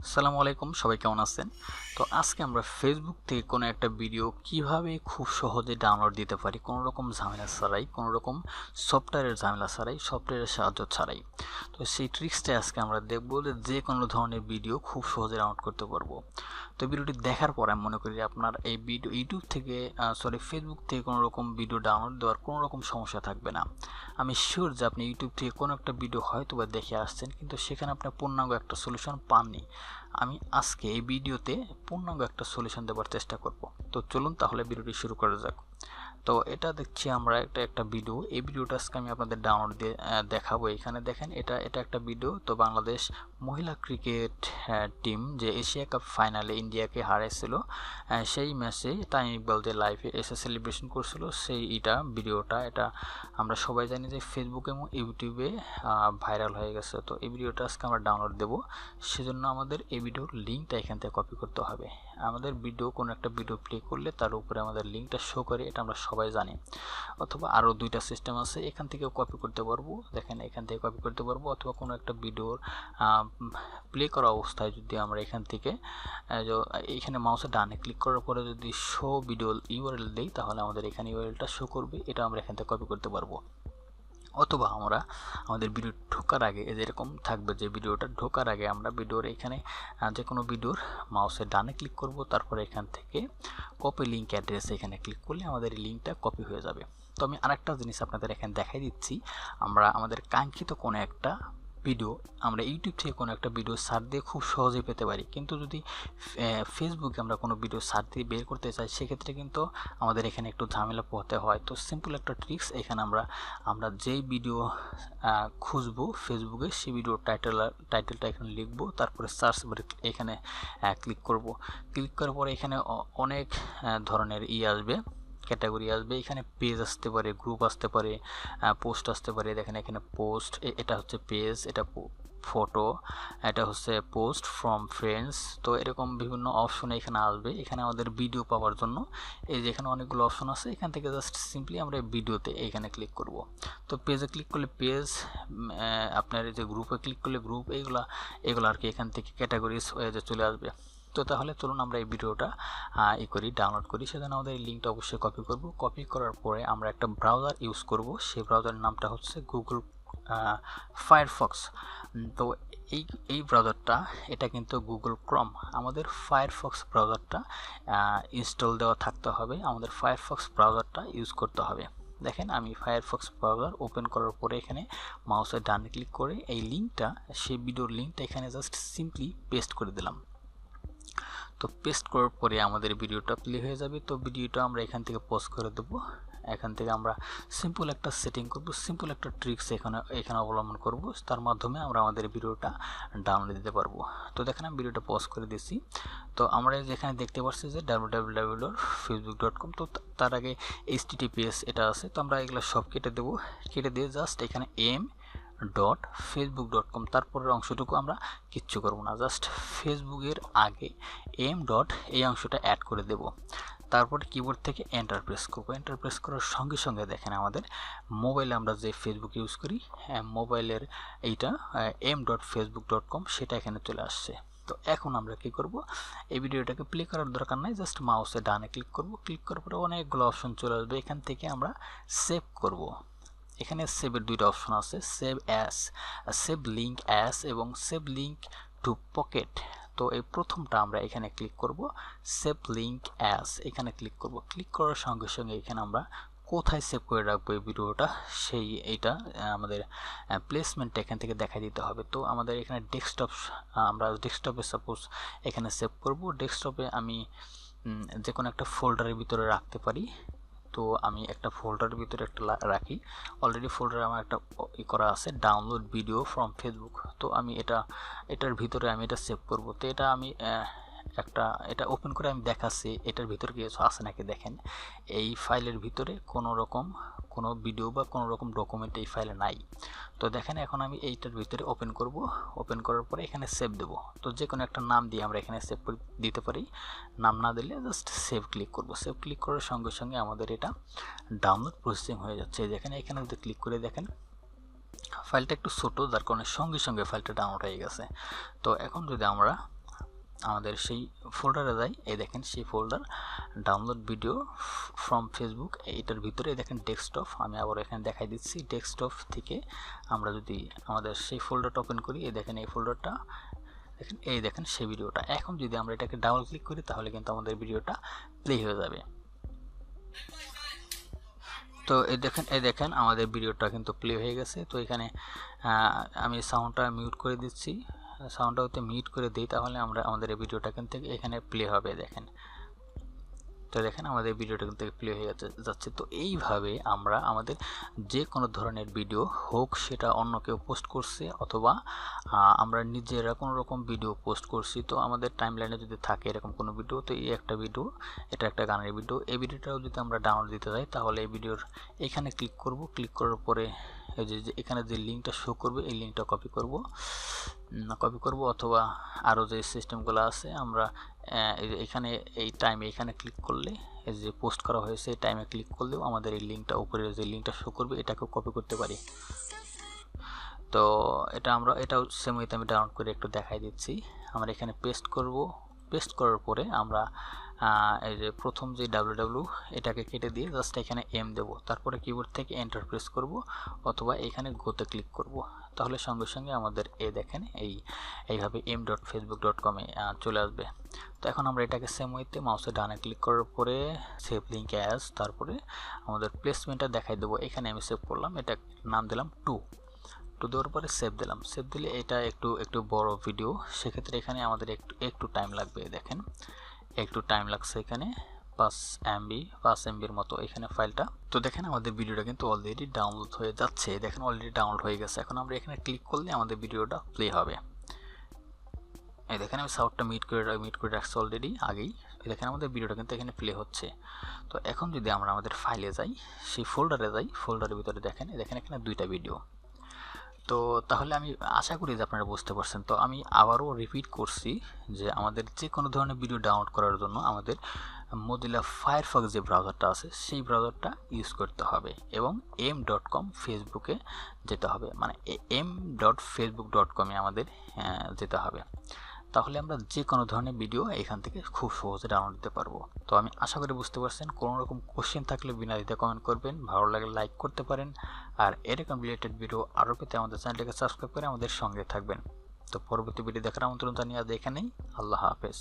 আসসালামু আলাইকুম, সবাই কেমন আছেন? তো আজকে আমরা ফেসবুক থেকে কোনো একটা ভিডিও কিভাবে খুব সহজে ডাউনলোড দিতে পারি, কোনো রকম ঝামেলা ছাড়াই, কোনো রকম সফটওয়্যারের ঝামেলা ছাড়াই, সফটওয়্যারের সাহায্য ছাড়াই। তো সেই ট্রিক্সটা আজকে আমরা দেখবো যে কোনো ধরনের ভিডিও খুব সহজে ডাউনলোড করতে পারবো। তো ভিডিওটি দেখার পর আমি মনে করি আপনার এই ভিডিও ইউটিউব থেকে ফেসবুক থেকে কোনো রকম ভিডিও ডাউনলোড দেওয়ার কোনো রকম সমস্যা থাকবে না। আমি শিওর যে আপনি ইউটিউব থেকে কোনো একটা ভিডিও হয়তো বা দেখে আসছেন, কিন্তু সেখানে আপনার পূর্ণাঙ্গ একটা সলিউশন পাননি। আমি আজকে এই ভিডিওতে পূর্ণাঙ্গ একটা সলিউশন দেওয়ার চেষ্টা করব। তো চলুন তাহলে ভিডিওটি শুরু করা যাক। তো এটা দেখছি আমরা একটা ভিডিও। এই ভিডিওটা আজকে আমি আপনাদের ডাউনলোড দিয়ে দেখাবো। এখানে দেখেন, এটা একটা ভিডিও। তো বাংলাদেশ মহিলা ক্রিকেট টিম যে এশিয়া কাপ ফাইনালে ইন্ডিয়াকে হারাইছিল, সেই ম্যাচে তামিম ইকবাল যে লাইভে এসে সেলিব্রেশন করছিল, সেই ভিডিওটা এটা আমরা সবাই জানি যে ফেসবুক এবং ইউটিউবে ভাইরাল হয়ে গেছে। তো এই ভিডিওটা আজকে আমরা ডাউনলোড দেবো। সেজন্য আমাদের এই ভিডিওর লিঙ্কটা এখান থেকে কপি করতে হবে। আমাদের কোনো একটা ভিডিও প্লে করলে তার উপরে আমাদের লিঙ্কটা শো করে, এটা আমরা সবাই জানি। অথবা আরও দুইটা সিস্টেম আছে, এখান থেকেও কপি করতে পারবো। দেখেন, এখান থেকে কপি করতে পারবো, অথবা কোনো একটা ভিডিওর প্লে করা অবস্থায় যদি আমরা এখান থেকে এইখানে মাউসে ডানে ক্লিক করার পরে যদি শো ভিডিও ইউআরএল দিই, তাহলে আমাদের এখানে ইউআরএলটা শো করবে। এটা আমরা এখান থেকে কপি করতে পারবো। অথবা আমরা আমাদের ভিডিও ঢোকার আগে যেরকম থাকবে, যে ভিডিওটা ঢোকার আগে আমরা ভিডিওর এখানে যে কোনো ভিডিওর মাউসের ডানে ক্লিক করব, তারপরে এখান থেকে কপি লিঙ্ক অ্যাড্রেস এখানে ক্লিক করলে আমাদের এই লিঙ্কটা কপি হয়ে যাবে। তো আমি আরেকটা জিনিস আপনাদের এখানে দেখাই দিচ্ছি। আমরা আমাদের কাঙ্ক্ষিত কোনো একটা ভিডিও আমরা ইউটিউব থেকে কোনো একটা ভিডিও সার্চ দিয়ে খুব সহজেই পেতে পারি, কিন্তু যদি ফেসবুকে আমরা কোনো ভিডিও সার্চ দিয়ে বের করতে চাই, সেক্ষেত্রে কিন্তু আমাদের এখানে একটু ঝামেলা পোহাতে হয়। তো সিম্পল একটা ট্রিক্স, এখানে আমরা যেই ভিডিও খুঁজবো ফেসবুকে, সেই ভিডিওর টাইটেলটা এখানে লিখবো, তারপরে সার্চ বারে এখানে ক্লিক করব। ক্লিক করার পরে এখানে অনেক ধরনের আসবে, ক্যাটাগরি আসবে। এখানে পেজ আসতে পারে, গ্রুপ আসতে পারে, পোস্ট আসতে পারে। দেখেন এখানে পোস্ট, এটা হচ্ছে পেজ, এটা ফটো, এটা হচ্ছে পোস্ট ফ্রম ফ্রেন্ডস। তো এরকম বিভিন্ন অপশন এখানে আসবে। এখানে আমাদের ভিডিও পাওয়ার জন্য এই যে এখানে অনেকগুলো অপশন আছে, এখান থেকে জাস্ট সিম্পলি আমরা ভিডিওতে এখানে ক্লিক করব। তো পেজে ক্লিক করলে পেজ, আপনার এই যে গ্রুপে ক্লিক করলে গ্রুপ, এগুলো আর কি এখান থেকে ক্যাটাগরিজ হয়ে যে চলে আসবে। তো তাহলে চলুন আমরা এই ভিডিওটা ডাউনলোড করি। সেজন্য আমাদের এই লিঙ্কটা অবশ্যই কপি করব। কপি করার পরে আমরা একটা ব্রাউজার ইউজ করব। সেই ব্রাউজারের নামটা হচ্ছে গুগল ফায়ারফক্স। তো এই ব্রাউজারটা, এটা কিন্তু গুগল ক্রোম। আমাদের ফায়ারফক্স ব্রাউজারটা ইনস্টল দেওয়া থাকতে হবে, আমাদের ফায়ারফক্স ব্রাউজারটা ইউজ করতে হবে। দেখেন, আমি ফায়ারফক্স ব্রাউজার ওপেন করার পরে এখানে মাউসের ডানে ক্লিক করে এই লিঙ্কটা, সেই ভিডিওর লিঙ্কটা এখানে জাস্ট সিম্পলি পেস্ট করে দিলাম। তো পেস্ট করার পরে আমাদের ভিডিওটা প্লে হয়ে যাবে। তো ভিডিওটা আমরা এখান থেকে পজ করে দেবো। এখান থেকে আমরা সিম্পল একটা সেটিং করব, সিম্পল একটা ট্রিক্স এখানে অবলম্বন করব। তার মাধ্যমে আমরা আমাদের ভিডিওটা ডাউনলোড দিতে পারবো। তো দেখেন, আমি ভিডিওটা পজ করে দিছি। তো আমরা যেখানে দেখতে পাচ্ছি যে www.facebook.com, তো তার আগে https এটা আছে। তো আমরা এগুলো সব কেটে দেবো। কেটে দিয়ে জাস্ট এখানে facebook.com, তারপরের অংশটুকু আমরা কিচ্ছু করব না, জাস্ট ফেসবুকের আগে এই অংশটা অ্যাড করে দেব। তারপরে কিবোর্ড থেকে এন্টার প্রেস করব। এন্টার প্রেস করার সঙ্গে সঙ্গে দেখেন, আমাদের মোবাইলে আমরা যে ফেসবুক ইউজ করি, মোবাইলের এইটা m.facebook.com, সেটা এখানে চলে আসছে। তো এখন আমরা কি করব, এই ভিডিওটাকে প্লে করার দরকার নাই, জাস্ট মাউসে ডানে ক্লিক করব। ক্লিক করার পরে অনেকগুলো অপশন চলে আসবে। এখান থেকে আমরা সেভ করব। এখানে সেভের দুইটা অপশন আছে, সেভ লিঙ্ক অ্যাস এবং সেভ লিঙ্ক টু পকেট। তো এই প্রথমটা আমরা এখানে ক্লিক করব, সেভ লিঙ্ক অ্যাস, এখানে ক্লিক করব। ক্লিক করার সঙ্গে সঙ্গে এখানে আমরা কোথায় সেভ করে রাখবো এই ভিডিওটা, এইটা আমাদের প্লেসমেন্টটা এখান থেকে দেখাই দিতে হবে। তো আমাদের এখানে আমরা ডেস্কটপে সাপোজ এখানে সেভ করব। ডেস্কটপে আমি যে কোনো একটা ফোল্ডারের ভিতরে রাখতে পারি। তো আমি একটা ফোল্ডারের ভিতরে একটা রাখি। অলরেডি ফোল্ডারে আমার একটা করা আছে, ডাউনলোড ভিডিও ফ্রম ফেসবুক। তো আমি এটার ভিতরে আমি এটা সেভ করব। তো এটা আমি এটা ওপেন করে আমি দেখাচ্ছি এটার ভিতরে কিছু আছে নাকি। দেখেন, এই ফাইলের ভিতরে কোনো ভিডিও বা কোনো রকম ডকুমেন্ট এই ফাইলে নাই। তো দেখেন, এখন আমি এইটার ভিতরে ওপেন করব। ওপেন করার পরে এখানে সেভ দেব। তো যে কোনো একটা নাম দিয়ে আমরা এখানে সেভ দিতে পারি। নাম না দিলে জাস্ট সেভ ক্লিক করব। সেভ ক্লিক করার সঙ্গে সঙ্গে আমাদের এটা ডাউনলোড প্রসেসিং হয়ে যাচ্ছে। দেখেন, এখানে যদি ক্লিক করে দেখেন, ফাইলটা একটু ছোট, যার কারণে সঙ্গে সঙ্গে ফাইলটা ডাউনলোড হয়ে গেছে। তো এখন যদি আমরা আমাদের সেই ফোল্ডারে যাই, এই দেখেন সেই folder download video from Facebook, এইটার ভিতরে দেখেন ডেস্কটপ, আমি আবার এখানে দেখাই দিচ্ছি। ডেস্কটপ থেকে আমরা যদি আমাদের সেই ফোল্ডারটা ওপেন করি, এই দেখেন এই ফোল্ডারটা দেখেন, এই দেখেন সেই ভিডিওটা। এখন যদি আমরা এটাকে ডাবল ক্লিক করি তাহলে কিন্তু আমাদের ভিডিওটা প্লে হয়ে যাবে। তো এই দেখেন আমাদের ভিডিওটা কিন্তু প্লে হয়ে গেছে। তো এখানে আমি সাউন্ডটা মিউট করে দিচ্ছি, সাউন্ডটা হতে মিউট করে দিই, তাহলে আমাদের এই ভিডিওটা কিন্তু এখানে প্লে হবে। দেখেন, তো দেখেন আমাদের ভিডিওটা কিন্তু প্লে হয়ে যাচ্ছে। তো এইভাবে আমরা আমাদের যে কোনো ধরনের ভিডিও হোক, সেটা অন্য কেউ পোস্ট করছে অথবা আমরা নিজেরা কোনো রকম ভিডিও পোস্ট করছি, তো আমাদের টাইমলাইনে যদি থাকে এরকম কোনো ভিডিও, তো এই একটা ভিডিও, এটা একটা গানের ভিডিও, এই ভিডিওটাও যদি আমরা ডাউনলোড দিতে যাই তাহলে এই ভিডিওর এখানে ক্লিক করব। ক্লিক করার পরে এই যে এখানে যে লিঙ্কটা শো করবে এই লিঙ্কটা কপি করব অথবা আরও যে সিস্টেমগুলো আছে আমরা এখানে এই টাইমে এখানে ক্লিক করলে, এই যে পোস্ট করা হয়েছে এই টাইমে ক্লিক করলেও আমাদের এই লিঙ্কটা, উপরে যে লিঙ্কটা শো করবে এটাকেও কপি করতে পারি। তো এটাও সেম ওয়েতে আমি ডাউনলোড করে একটু দেখাই দিচ্ছি। আমরা এখানে পেস্ট করব। পেস্ট করার পরে আমরা এই যে প্রথম যে www এটাকে কেটে দিয়ে জাস্ট এখানে এম দেব, তারপরে কিবোর্ড থেকে এন্টার প্রেস করব অথবা এখানে গোতে ক্লিক করব, তাহলে সঙ্গে সঙ্গে আমাদের দেখেন এইভাবে m.facebook.com এ চলে আসবে। তো এখন আমরা এটাকে সেম ওয়েতে মাউসে ডানে ক্লিক করার পরে সেভ লিঙ্ক অ্যাজ, তারপরে আমাদের প্লেসমেন্টটা দেখাই দেবো। এখানে আমি সেভ করলাম, এটা নাম দিলাম 2 দেওয়ার পরে সেভ দিলাম। সেভ দিলে এটা একটু বড় ভিডিও, সেক্ষেত্রে এখানে আমাদের একটু টাইম লাগবে। দেখেন একটু টাইম লাগছে, এখানে 5 MBর মতো এখানে ফাইলটা। তো দেখেন আমাদের ভিডিওটা কিন্তু অলরেডি ডাউনলোড হয়ে যাচ্ছে। দেখেন অলরেডি ডাউনলোড হয়ে গেছে। এখন আমরা এখানে ক্লিক করলে আমাদের ভিডিওটা প্লে হবে। এই দেখেন আমি সাউন্ডটা মিট করে রাখছি অলরেডি আগেই। এই দেখেন আমাদের ভিডিওটা কিন্তু এখানে প্লে হচ্ছে। তো এখন যদি আমরা আমাদের ফাইলে যাই, সেই ফোল্ডারে যাই, ফোল্ডারের ভিতরে দেখেন এখানে 2টা ভিডিও। তো তাহলে আমি আশা করি যে আপনারা বুঝতে পারছেন। তো আমি আবারও রিপিট করছি যে আমাদের যে কোনো ধরনের ভিডিও ডাউনলোড করার জন্য আমাদের মোজিলা ফায়ারফক্স যে ব্রাউজারটা আছে সেই ব্রাউজারটা ইউজ করতে হবে এবং m.com ফেসবুকে যেতে হবে, মানে m.facebook.com এ আমাদের যেতে হবে। তাহলে আমরা যে কোনো ধরনের ভিডিও এখান থেকে খুব সহজে ডাউনলোড দিতে পারবো। তো আমি আশা করি বুঝতে পারছেন। কোনো রকম কোশ্চেন থাকলে বিনা দ্বিধায় কমেন্ট করবেন, ভালো লাগলে লাইক করতে পারেন, আর এরকম রিলেটেড ভিডিও আরও পেতে আমাদের চ্যানেলটিকে সাবস্ক্রাইব করে আমাদের সঙ্গে থাকবেন। তো পরবর্তী ভিডিও দেখার আমন্ত্রণ জানিয়ে আজ এখানেই, আল্লাহ হাফেজ।